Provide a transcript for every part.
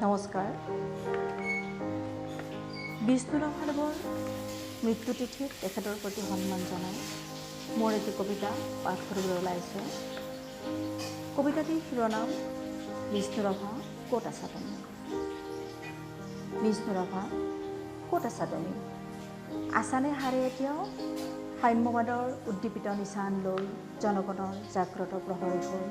নমস্কাৰ। বিষ্ণুৰাভাদেৱৰ মৃত্যুতিথিত তেখেতৰ প্ৰতি সন্মান জনাই মোৰ এটি কবিতা পাঠ কৰিবলৈ ওলাইছোঁ। কবিতাটিৰ শিৰোনাম বিষ্ণুৰাভা ক'ত আছা তুমি। বিষ্ণুৰাভা ক'ত আছা তুমি, আছানে হাৰে এতিয়াও সাম্যবাদৰ উদ্দীপিত নিচান লৈ জনগণৰ জাগ্ৰত প্ৰহৰী হৈ।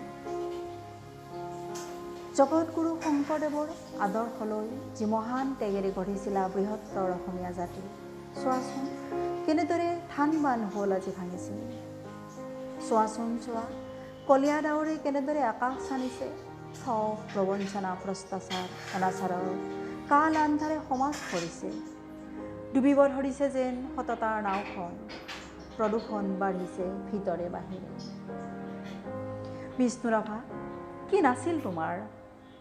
জগতগুৰু শংকৰদেৱৰ আদৰ্শলৈ যি মহান ত্যাগেৰে গঢ়িছিলা বৃহত্তৰ অসমীয়া জাতি, চোৱাচোন কেনেদৰে থান বান হ'ল আজি ভাঙিছিল। চোৱাচোন চোৱা কলীয়া ডাৱৰে কেনেদৰে আকাশ চানিছে, ঠগ প্ৰবঞ্চনা ভ্ৰষ্টাচাৰ অনাচাৰৰ কাল আন্ধাৰে সমাজ কৰিছে। ডুবিব ধৰিছে যেন সততাৰ নাওখন, প্ৰদূষণ বাঢ়িছে ভিতৰে বাহিৰে। বিষ্ণুৰাভা কি নাছিল তোমাৰ,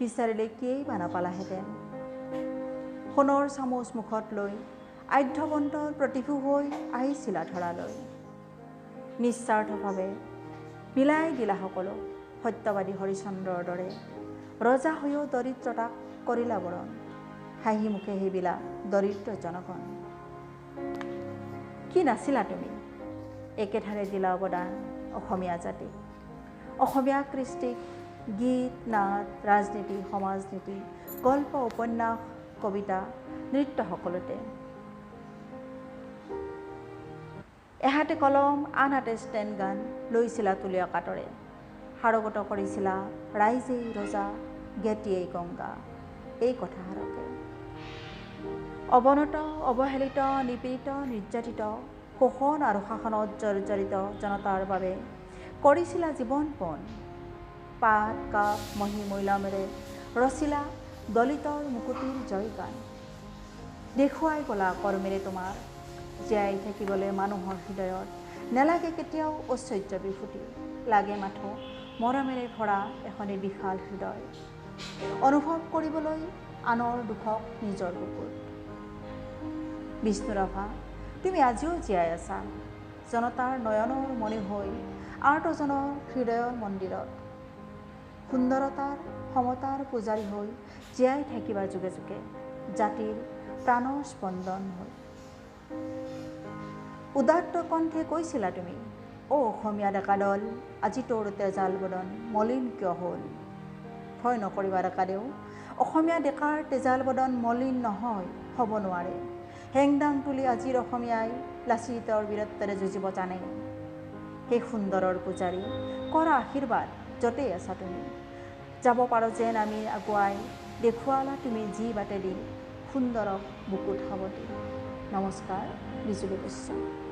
বিচাৰিলে কিয়েই বা নাপালাহেঁতেন। সোণৰ চামুচ মুখত লৈ আধ্যবন্তৰ প্ৰতিভু হৈ আহিছিলা ধৰালৈ। নিস্বাৰ্থভাৱে বিলাই দিলা সকলো, সত্যবাদী হৰিচন্দ্ৰৰ দৰে। ৰজা হৈও দৰিদ্ৰতাক কৰিলা বৰণ, হাঁহি মুখে সেইবিলা দৰিদ্ৰ জনগণ। কি নাছিলা তুমি, একেধাৰে দিলা অৱদান অসমীয়া জাতিক, অসমীয়া কৃষ্টিক। গীত নাট ৰাজনীতি সমাজনীতি গল্প উপন্যাস কবিতা নৃত্য সকলোতে। এহাতে কলম আনহাতে ষ্টেণ্ড গান লৈছিলা তুলীয় কাতৰে। সাৰগত কৰিছিলা ৰাইজেই ৰজা জ্ঞাতিয়েই গংগা, এই কথাষাৰকে। অৱনত অৱহেলিত নিপীড়িত নিৰ্যাতিত শোষণ আৰু শাসনত জৰ্জৰিত জনতাৰ বাবে কৰিছিলা জীৱন পণ। পাত কাপ মহি মৈলামেৰে ৰচিলা দলিতৰ মুকুতিৰ জয়গান। দেখুৱাই গলা কৰ্মেৰে তোমাৰ, জীয়াই থাকিবলৈ মানুহৰ হৃদয়ত নেলাগে কেতিয়াও ঐশ্বৰ্য বিভূতি। লাগে মাথো মৰমেৰে ভৰা এখনি বিশাল হৃদয়, অনুভৱ কৰিবলৈ আনৰ দুখক নিজৰ বুকুত। বিষ্ণুৰাভা তুমি আজিও জীয়াই আছা, জনতাৰ নয়নৰ মণি হৈ আৰ্তজনৰ হৃদয়ৰ মন্দিৰত। সুন্দৰতাৰ সমতাৰ পূজাৰী হৈ জীয়াই থাকিবা যুগে যুগে, জাতিৰ প্ৰাণৰ স্পন্দন হৈ। উদাত্ত কণ্ঠে কৈছিলা তুমি, অ অসমীয়া ডেকা দল, আজি তোৰ তেজাল বদন মলিন কিয় হ'ল। ভয় নকৰিবা ডেকাদেউ, অসমীয়া ডেকাৰ তেজাল বদন মলিন নহয়, হ'ব নোৱাৰে। হেংদাং তুলি আজিৰ অসমীয়াই লাচিতৰ বীৰত্বৰে যুঁজিব জানে। সেই সুন্দৰৰ পূজাৰী কৰা আশীৰ্বাদ য'তেই আছা তুমি, যাব পাৰোঁ যেন আমি আগুৱাই, দেখুৱালা তুমি যি বাটেদি সুন্দৰক বুকুত সাৱটি। নমস্কাৰ, বিজুলী গোস্বামী।